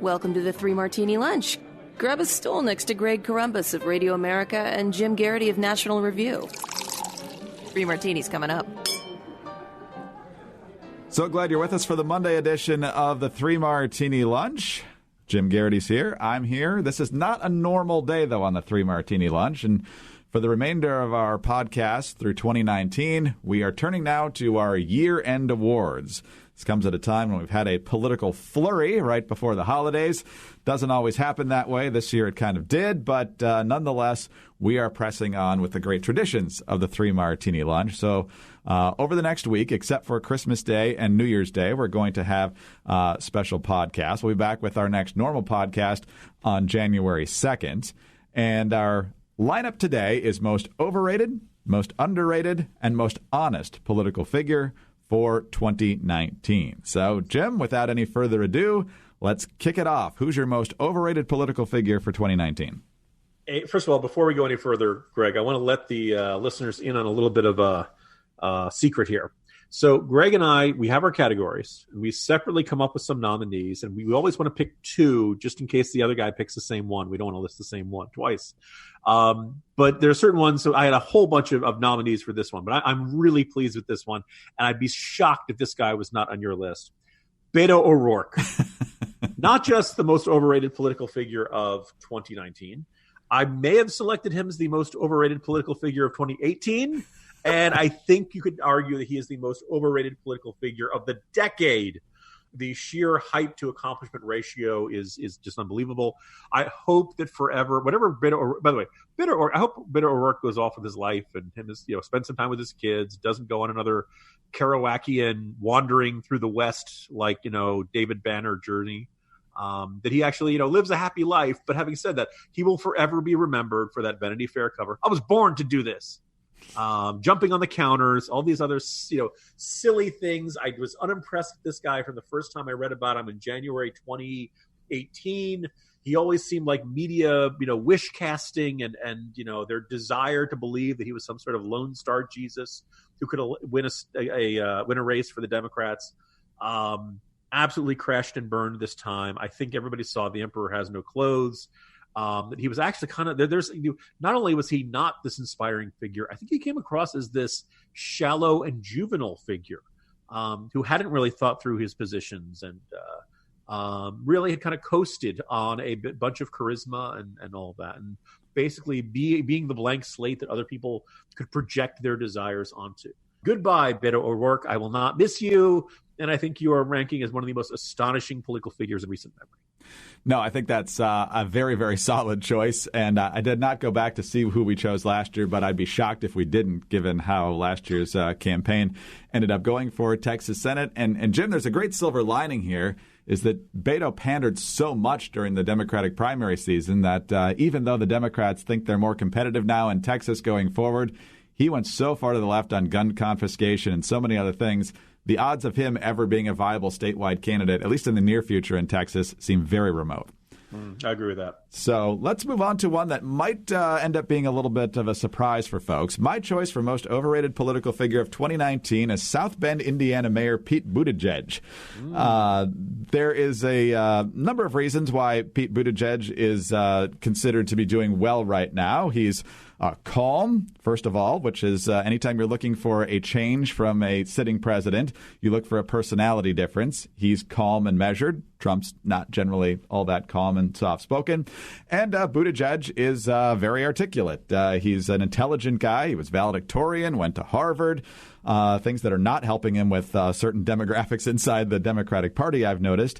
Welcome to the Three Martini Lunch. Grab a stool next to Greg Columbus of Radio America and Jim Garrity of National Review. Three Martinis coming up. So glad you're with us for the Monday edition of the Three Martini Lunch. Jim Garrity's here. I'm here. This is not a normal day, though, on the Three Martini Lunch. And for the remainder of our podcast through 2019, we are turning now to our year-end awards. This comes at a time when we've had a political flurry right before the holidays. Doesn't always happen that way. This year it kind of did, but nonetheless, we are pressing on with the great traditions of the Three Martini Lunch. So over the next week, except for Christmas Day and New Year's Day, we're going to have special podcasts. We'll be back with our next normal podcast on January 2nd. And our lineup today is most overrated, most underrated, and most honest political figure for 2019. So, Jim, without any further ado, let's kick it off. Who's your most overrated political figure for 2019? Hey, first of all, before we go any further, Greg, I want to let the listeners in on a little bit of a secret here. So Greg and I, we have our categories. We separately come up with some nominees, and we always want to pick two just in case the other guy picks the same one. We don't want to list the same one twice. But there are certain ones. So I had a whole bunch of nominees for this one, but I'm really pleased with this one. And I'd be shocked if this guy was not on your list. Beto O'Rourke. Not just the most overrated political figure of 2019. I may have selected him as the most overrated political figure of 2018. And I think you could argue that he is the most overrated political figure of the decade. The sheer hype to accomplishment ratio is just unbelievable. I hope that forever, whatever I hope Beto O'Rourke goes off with his life and spend some time with his kids, doesn't go on another Kerouacian wandering through the West like, David Banner journey. That he actually, lives a happy life. But having said that, he will forever be remembered for that Vanity Fair cover. I was born to do this. Jumping on the counters, all these other, silly things. I was unimpressed with this guy from the first time I read about him in January 2018. He always seemed like media, wish casting and their desire to believe that he was some sort of Lone Star Jesus who could win a race for the Democrats. Absolutely crashed and burned this time. I think everybody saw The Emperor Has No Clothes. That he was actually kind of there's not only was he not this inspiring figure, I think he came across as this shallow and juvenile figure who hadn't really thought through his positions and really had kind of coasted on a bunch of charisma and all that, and basically being the blank slate that other people could project their desires onto. Goodbye, Beto O'Rourke. I will not miss you. And I think you are ranking as one of the most astonishing political figures in recent memory. No, I think that's a very, very solid choice. And I did not go back to see who we chose last year, but I'd be shocked if we didn't, given how last year's campaign ended up going for Texas Senate. And Jim, there's a great silver lining here, is that Beto pandered so much during the Democratic primary season that even though the Democrats think they're more competitive now in Texas going forward, he went so far to the left on gun confiscation and so many other things. The odds of him ever being a viable statewide candidate, at least in the near future in Texas, seem very remote. I agree with that. So let's move on to one that might end up being a little bit of a surprise for folks. My choice for most overrated political figure of 2019 is South Bend, Indiana Mayor Pete Buttigieg. There is a number of reasons why Pete Buttigieg is considered to be doing well right now. He's calm, first of all, which is anytime you're looking for a change from a sitting president, you look for a personality difference. He's calm and measured. Trump's not generally all that calm and soft-spoken. And Buttigieg is very articulate. He's an intelligent guy. He was valedictorian, went to Harvard. Things that are not helping him with certain demographics inside the Democratic Party, I've noticed.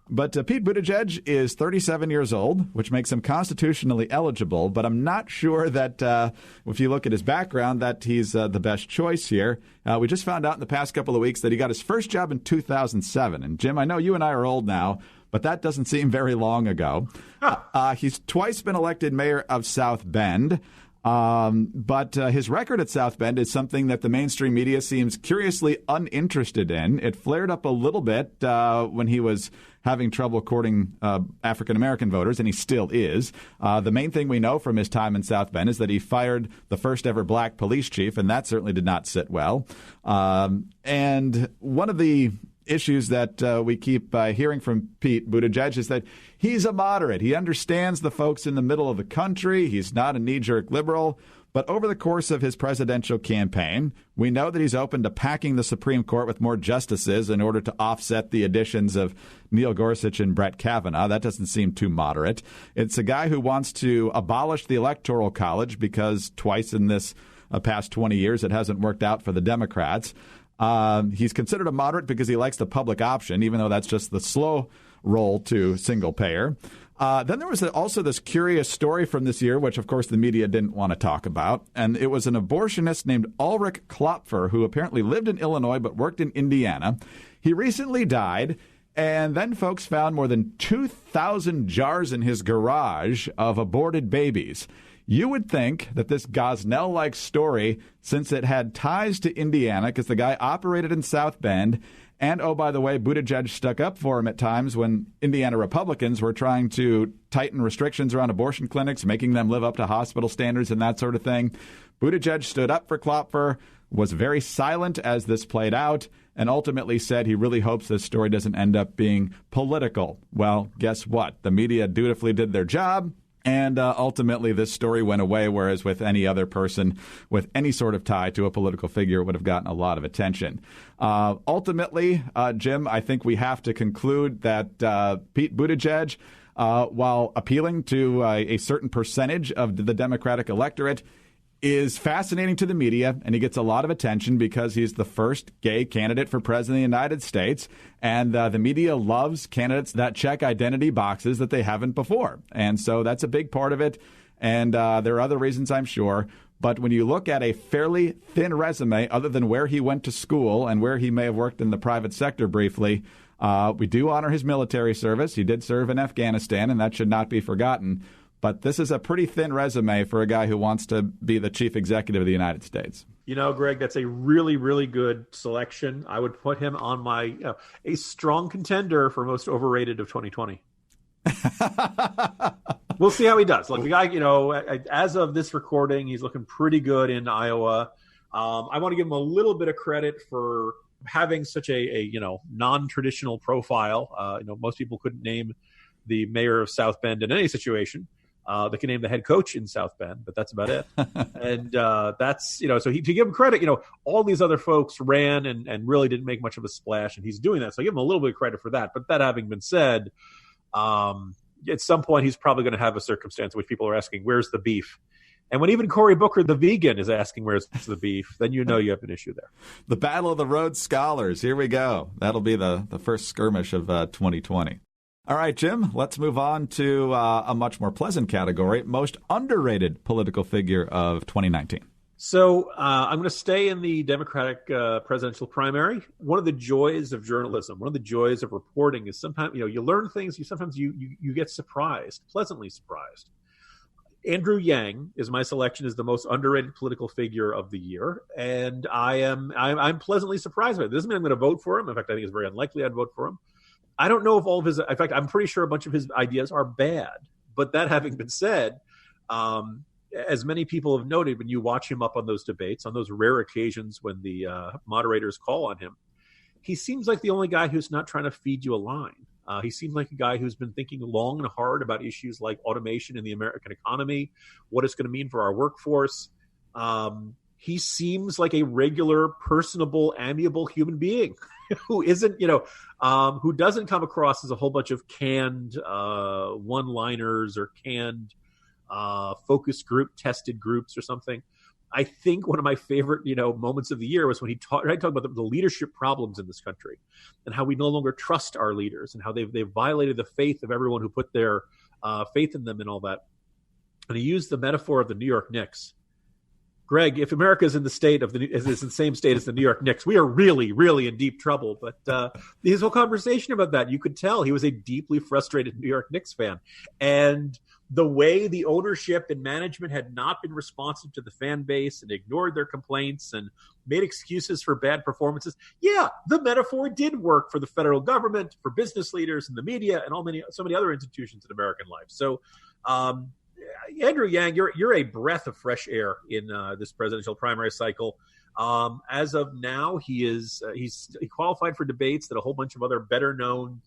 But Pete Buttigieg is 37 years old, which makes him constitutionally eligible. But I'm not sure that if you look at his background, that he's the best choice here. We just found out in the past couple of weeks that he got his first job in 2007. And, Jim, I know you and I are old now, but that doesn't seem very long ago. He's twice been elected mayor of South Bend. But his record at South Bend is something that the mainstream media seems curiously uninterested in. It flared up a little bit when he was having trouble courting African-American voters, and he still is. The main thing we know from his time in South Bend is that he fired the first ever black police chief, and that certainly did not sit well. And one of the issues that we keep hearing from Pete Buttigieg is that he's a moderate. He understands the folks in the middle of the country. He's not a knee-jerk liberal. But over the course of his presidential campaign, we know that he's open to packing the Supreme Court with more justices in order to offset the additions of Neil Gorsuch and Brett Kavanaugh. That doesn't seem too moderate. It's a guy who wants to abolish the Electoral College because twice in this past 20 years it hasn't worked out for the Democrats. He's considered a moderate because he likes the public option, even though that's just the slow roll to single payer. Then there was also this curious story from this year, which, of course, the media didn't want to talk about. And it was an abortionist named Ulrich Klopfer, who apparently lived in Illinois but worked in Indiana. He recently died. And then folks found more than 2,000 jars in his garage of aborted babies. You would think that this Gosnell-like story, since it had ties to Indiana, because the guy operated in South Bend, and, oh, by the way, Buttigieg stuck up for him at times when Indiana Republicans were trying to tighten restrictions around abortion clinics, making them live up to hospital standards and that sort of thing. Buttigieg stood up for Klopfer, was very silent as this played out, and ultimately said he really hopes this story doesn't end up being political. Well, guess what? The media dutifully did their job. And ultimately, this story went away, whereas with any other person with any sort of tie to a political figure, it would have gotten a lot of attention. Ultimately, Jim, I think we have to conclude that Pete Buttigieg, while appealing to a certain percentage of the Democratic electorate, is fascinating to the media, and he gets a lot of attention because he's the first gay candidate for president of the United States, and the media loves candidates that check identity boxes that they haven't before. And so that's a big part of it, and there are other reasons, I'm sure. But when you look at a fairly thin resume, other than where he went to school and where he may have worked in the private sector briefly, we do honor his military service. He did serve in Afghanistan, and that should not be forgotten. But this is a pretty thin resume for a guy who wants to be the chief executive of the United States. You know, Greg, that's a really, really good selection. I would put him on my a strong contender for most overrated of 2020. We'll see how he does. Like the guy, you know, as of this recording, he's looking pretty good in Iowa. I want to give him a little bit of credit for having such a non-traditional profile. Most people couldn't name the mayor of South Bend in any situation. They can name the head coach in South Bend, but that's about it. And that's, so to give him credit, all these other folks ran and really didn't make much of a splash, and he's doing that. So I give him a little bit of credit for that. But that having been said, at some point he's probably going to have a circumstance in which people are asking, where's the beef? And when even Cory Booker, the vegan, is asking where's the beef, then you know you have an issue there. The Battle of the Rhodes Scholars. Here we go. That'll be the first skirmish of 2020. All right, Jim, let's move on to a much more pleasant category, most underrated political figure of 2019. So I'm going to stay in the Democratic presidential primary. One of the joys of journalism, one of the joys of reporting is sometimes, you learn things, sometimes you get surprised, pleasantly surprised. Andrew Yang is my selection as the most underrated political figure of the year, and I'm pleasantly surprised by it. This doesn't mean I'm going to vote for him. In fact, I think it's very unlikely I'd vote for him. I don't know if all of his – in fact, I'm pretty sure a bunch of his ideas are bad. But that having been said, as many people have noted, when you watch him up on those debates, on those rare occasions when the moderators call on him, he seems like the only guy who's not trying to feed you a line. He seems like a guy who's been thinking long and hard about issues like automation in the American economy, what it's going to mean for our workforce. He seems like a regular, personable, amiable human being who isn't, who doesn't come across as a whole bunch of canned one-liners or canned focus group, tested groups or something. I think one of my favorite, moments of the year was when he talked about the leadership problems in this country and how we no longer trust our leaders and how they've violated the faith of everyone who put their faith in them and all that. And he used the metaphor of the New York Knicks. Greg, if America is in the same state as the New York Knicks, we are really, really in deep trouble. But his whole conversation about that, you could tell he was a deeply frustrated New York Knicks fan. And the way the ownership and management had not been responsive to the fan base and ignored their complaints and made excuses for bad performances. Yeah, the metaphor did work for the federal government, for business leaders and the media and so many other institutions in American life. So, Andrew Yang, you're a breath of fresh air in this presidential primary cycle. As of now, he qualified for debates that a whole bunch of other better known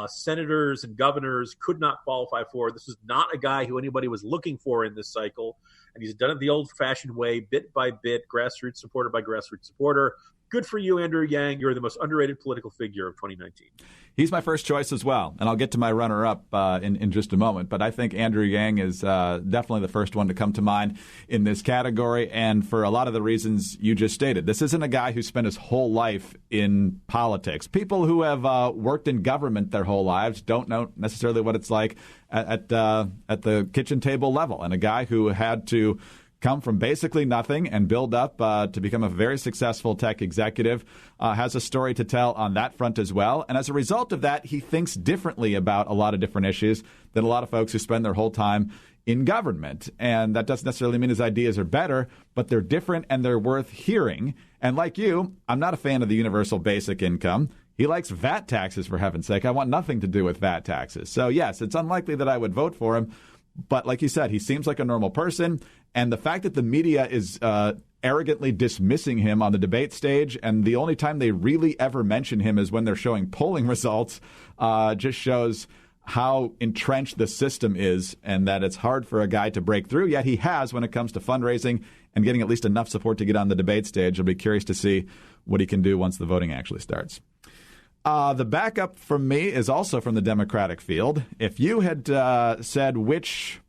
senators and governors could not qualify for. This is not a guy who anybody was looking for in this cycle, and he's done it the old-fashioned way, bit by bit, grassroots supporter by grassroots supporter. Good for you, Andrew Yang. You're the most underrated political figure of 2019. He's my first choice as well, and I'll get to my runner-up in just a moment. But I think Andrew Yang is definitely the first one to come to mind in this category, and for a lot of the reasons you just stated. This isn't a guy who spent his whole life in politics. People who have worked in government their whole lives don't know necessarily what it's like at the kitchen table level, and a guy who had to come from basically nothing and build up to become a very successful tech executive, has a story to tell on that front as well. And as a result of that, he thinks differently about a lot of different issues than a lot of folks who spend their whole time in government. And that doesn't necessarily mean his ideas are better, but they're different and they're worth hearing. And like you, I'm not a fan of the universal basic income. He likes VAT taxes, for heaven's sake. I want nothing to do with VAT taxes. So, yes, it's unlikely that I would vote for him. But like you said, he seems like a normal person. And the fact that the media is arrogantly dismissing him on the debate stage, and the only time they really ever mention him is when they're showing polling results, just shows how entrenched the system is and that it's hard for a guy to break through. Yet he has when it comes to fundraising and getting at least enough support to get on the debate stage. I'll be curious to see what he can do once the voting actually starts. The backup from me is also from the Democratic field. If you had said which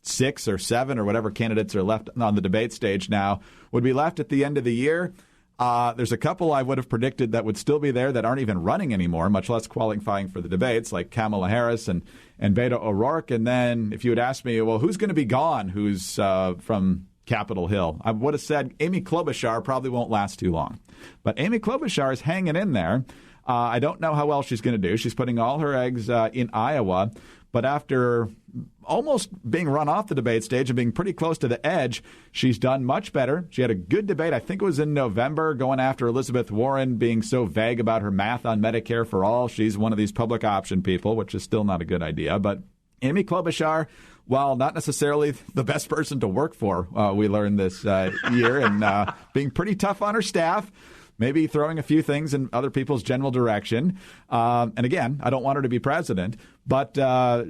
6 or 7 or whatever candidates are left on the debate stage now would be left at the end of the year, there's a couple I would have predicted that would still be there that aren't even running anymore, much less qualifying for the debates, like Kamala Harris and Beto O'Rourke. And then if you had asked me, well, who's going to be gone, who's from Capitol Hill, I would have said Amy Klobuchar probably won't last too long. But Amy Klobuchar is hanging in there. I don't know how well she's going to do. She's putting all her eggs in Iowa. But after almost being run off the debate stage and being pretty close to the edge, she's done much better. She had a good debate. I think it was in November, going after Elizabeth Warren being so vague about her math on Medicare for all. She's one of these public option people, which is still not a good idea. But Amy Klobuchar, while not necessarily the best person to work for, we learned this year, and being pretty tough on her staff, maybe throwing a few things in other people's general direction. And again, I don't want her to be president, but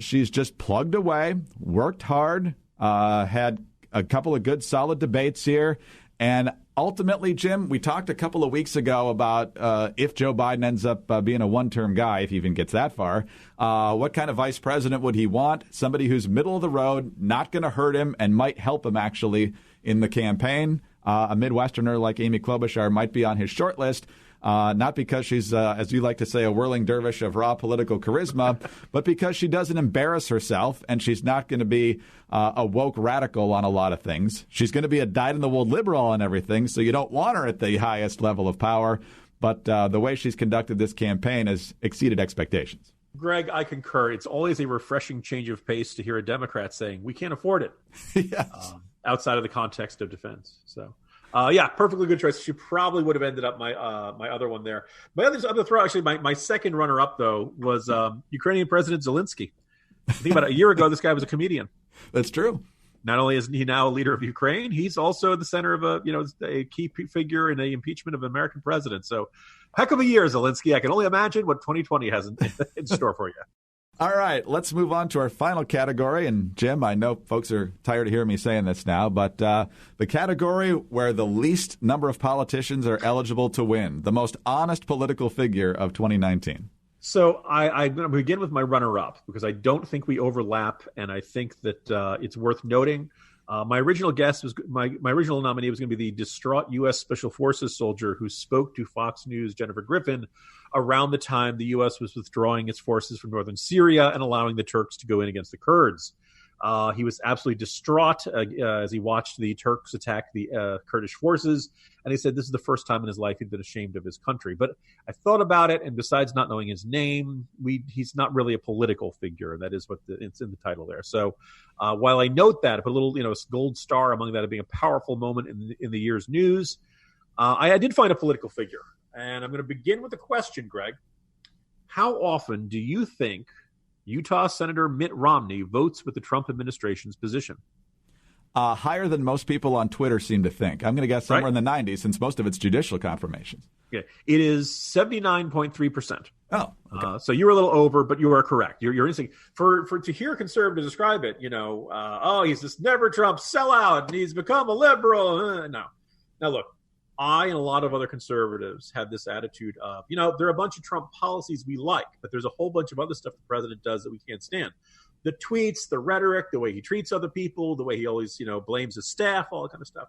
she's just plugged away, worked hard, had a couple of good, solid debates here. And ultimately, Jim, we talked a couple of weeks ago about if Joe Biden ends up being a one-term guy, if he even gets that far, what kind of vice president would he want? Somebody who's middle of the road, not going to hurt him, and might help him actually in the campaign. A Midwesterner like Amy Klobuchar might be on his short list, not because she's, as you like to say, a whirling dervish of raw political charisma, but because she doesn't embarrass herself, and she's not going to be a woke radical on a lot of things. She's going to be a dyed-in-the-wool liberal on everything, so you don't want her at the highest level of power. But the way she's conducted this campaign has exceeded expectations. Greg, I concur. It's always a refreshing change of pace to hear a Democrat saying, we can't afford it. Yes. Outside of the context of defense. So, yeah, perfectly good choice. She probably would have ended up my other one there. My other throw, actually, my second runner-up, though, was Ukrainian President Zelensky. I think about a year ago, this guy was a comedian. That's true. Not only is he now a leader of Ukraine, he's also at the center of a key figure in the impeachment of an American president. So, heck of a year, Zelensky. I can only imagine what 2020 has in store for you. All right, let's move on to our final category. And, Jim, I know folks are tired of hearing me saying this now, but the category where the least number of politicians are eligible to win, the most honest political figure of 2019. So I'm going to begin with my runner-up because I don't think we overlap, and I think that it's worth noting. My original guess was my original nominee was going to be the distraught U.S. Special Forces soldier who spoke to Fox News' Jennifer Griffin around the time the U.S. was withdrawing its forces from northern Syria and allowing the Turks to go in against the Kurds. He was absolutely distraught as he watched the Turks attack the Kurdish forces, and he said this is the first time in his life he'd been ashamed of his country. But I thought about it, and besides not knowing his name, he's not really a political figure. That is what it's in the title there. So while I note that, I put a little gold star among that of being a powerful moment in the year's news, I did find a political figure. And I'm going to begin with a question, Greg. How often do you think Utah Senator Mitt Romney votes with the Trump administration's position? Higher than most people on Twitter seem to think. I'm going to guess somewhere in the 90s, since most of it's judicial confirmations. Yeah, it is 79.3%. Oh, okay. So you were a little over, but you are correct. You're instinct for to hear a conservative describe it. He's this never Trump sellout, and he's become a liberal. No. Now look, I and a lot of other conservatives have this attitude of, there are a bunch of Trump policies we like, but there's a whole bunch of other stuff the president does that we can't stand. The tweets, the rhetoric, the way he treats other people, the way he always, blames his staff, all that kind of stuff.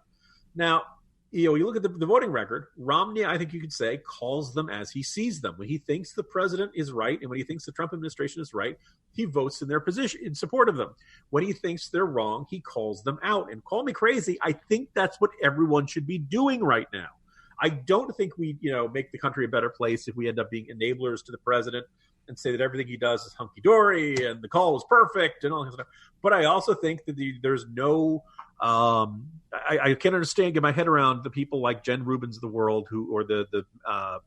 Now, you look at the voting record, Romney, I think you could say, calls them as he sees them. When he thinks the president is right and when he thinks the Trump administration is right, he votes in their position, in support of them. When he thinks they're wrong, he calls them out. And call me crazy, I think that's what everyone should be doing right now. I don't think we, make the country a better place if we end up being enablers to the president and say that everything he does is hunky-dory and the call was perfect and all that stuff. But I also think that there's no I can't understand, get my head around the people like Jen Rubin's of the world or the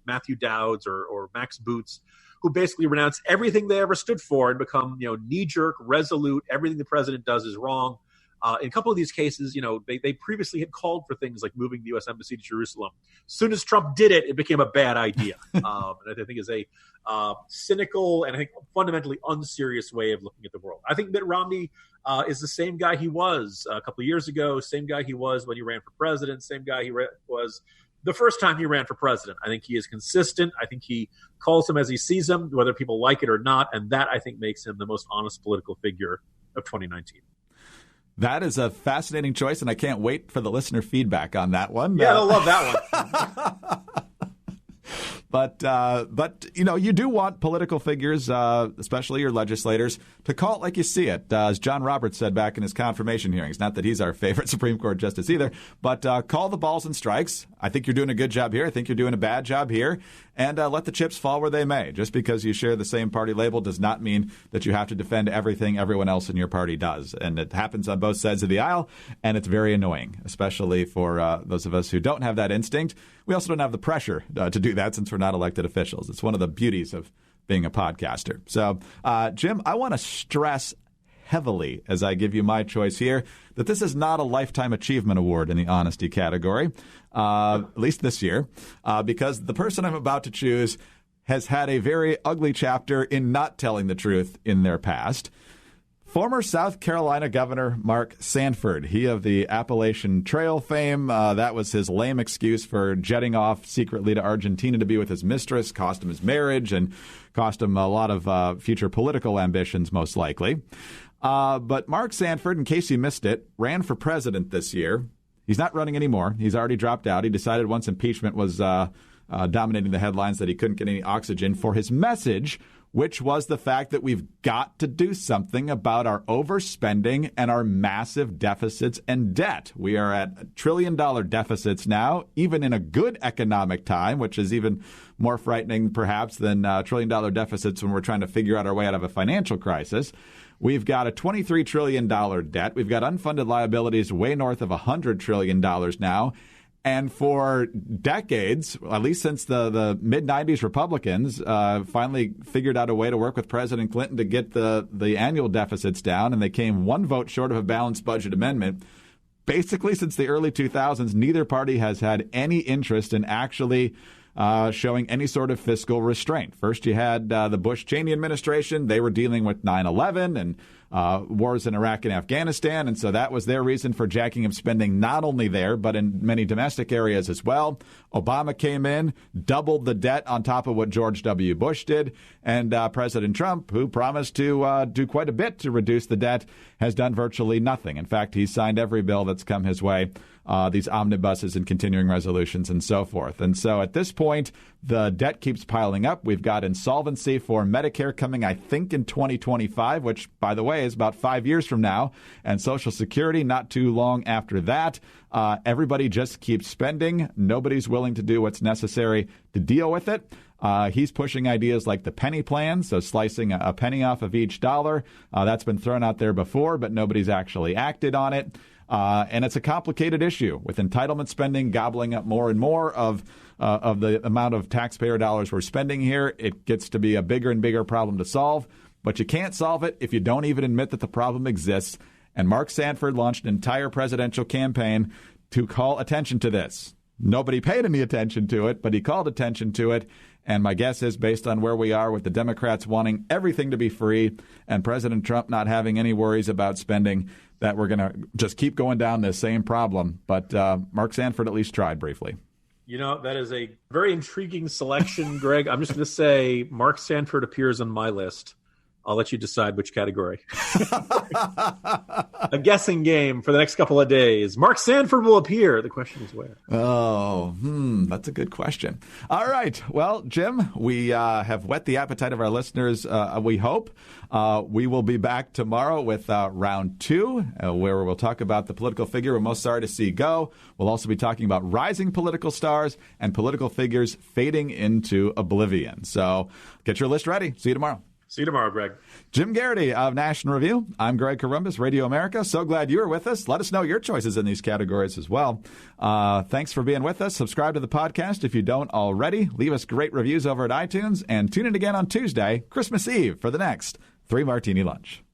Matthew Dowds or Max Boots, who basically renounce everything they ever stood for and become, knee-jerk, resolute, everything the president does is wrong. In a couple of these cases, they previously had called for things like moving the U.S. Embassy to Jerusalem. As soon as Trump did it, it became a bad idea. And I think is a cynical and I think fundamentally unserious way of looking at the world. I think Mitt Romney is the same guy he was a couple of years ago, same guy he was when he ran for president, same guy he was the first time he ran for president. I think he is consistent. I think he calls him as he sees him, whether people like it or not. And that, I think, makes him the most honest political figure of 2019. That is a fascinating choice, and I can't wait for the listener feedback on that one. Yeah, they'll love that one. But you do want political figures, especially your legislators, to call it like you see it. As John Roberts said back in his confirmation hearings, not that he's our favorite Supreme Court justice either, but call the balls and strikes. I think you're doing a good job here. I think you're doing a bad job here. And let the chips fall where they may. Just because you share the same party label does not mean that you have to defend everything everyone else in your party does. And it happens on both sides of the aisle, and it's very annoying, especially for those of us who don't have that instinct. We also don't have the pressure to do that since we're not elected officials. It's one of the beauties of being a podcaster. So, Jim, I want to stress heavily as I give you my choice here that this is not a Lifetime Achievement Award in the honesty category, at least this year, because the person I'm about to choose has had a very ugly chapter in not telling the truth in their past. Former South Carolina Governor Mark Sanford, he of the Appalachian Trail fame, that was his lame excuse for jetting off secretly to Argentina to be with his mistress, cost him his marriage, and cost him a lot of future political ambitions, most likely. But Mark Sanford, in case you missed it, ran for president this year. He's not running anymore. He's already dropped out. He decided once impeachment was dominating the headlines that he couldn't get any oxygen for his message, which was the fact that we've got to do something about our overspending and our massive deficits and debt. We are at $1 trillion deficits now, even in a good economic time, which is even more frightening perhaps than $1 trillion deficits when we're trying to figure out our way out of a financial crisis. We've got a $23 trillion debt. We've got unfunded liabilities way north of $100 trillion now. And for decades, at least since the mid-'90s, Republicans finally figured out a way to work with President Clinton to get the annual deficits down, and they came one vote short of a balanced budget amendment. Basically, since the early 2000s, neither party has had any interest in actually showing any sort of fiscal restraint. First, you had the Bush-Cheney administration. They were dealing with 9/11 and wars in Iraq and Afghanistan, and so that was their reason for jacking up spending not only there, but in many domestic areas as well. Obama came in, doubled the debt on top of what George W. Bush did, and President Trump, who promised to do quite a bit to reduce the debt, has done virtually nothing. In fact, he's signed every bill that's come his way, these omnibuses and continuing resolutions and so forth. And so at this point, the debt keeps piling up. We've got insolvency for Medicare coming, I think, in 2025, which, by the way, is about 5 years from now, and Social Security not too long after that. Everybody just keeps spending. Nobody's willing to do what's necessary to deal with it. He's pushing ideas like the penny plan, so slicing a penny off of each dollar. That's been thrown out there before, but nobody's actually acted on it. And it's a complicated issue with entitlement spending gobbling up more and more of the amount of taxpayer dollars we're spending here. It gets to be a bigger and bigger problem to solve, but you can't solve it if you don't even admit that the problem exists. And Mark Sanford launched an entire presidential campaign to call attention to this. Nobody paid any attention to it, but he called attention to it. And my guess is, based on where we are with the Democrats wanting everything to be free and President Trump not having any worries about spending, that we're going to just keep going down this same problem. But Mark Sanford at least tried briefly. You know, that is a very intriguing selection, Greg. I'm just going to say Mark Sanford appears on my list. I'll let you decide which category. A guessing game for the next couple of days. Mark Sanford will appear. The question is where? Oh, that's a good question. All right. Well, Jim, we have whet the appetite of our listeners, we hope. We will be back tomorrow with round 2, where we'll talk about the political figure we're most sorry to see go. We'll also be talking about rising political stars and political figures fading into oblivion. So get your list ready. See you tomorrow. See you tomorrow, Greg. Jim Garrity of National Review. I'm Greg Corombos, Radio America. So glad you were with us. Let us know your choices in these categories as well. Thanks for being with us. Subscribe to the podcast if you don't already. Leave us great reviews over at iTunes. And tune in again on Tuesday, Christmas Eve, for the next Three Martini Lunch.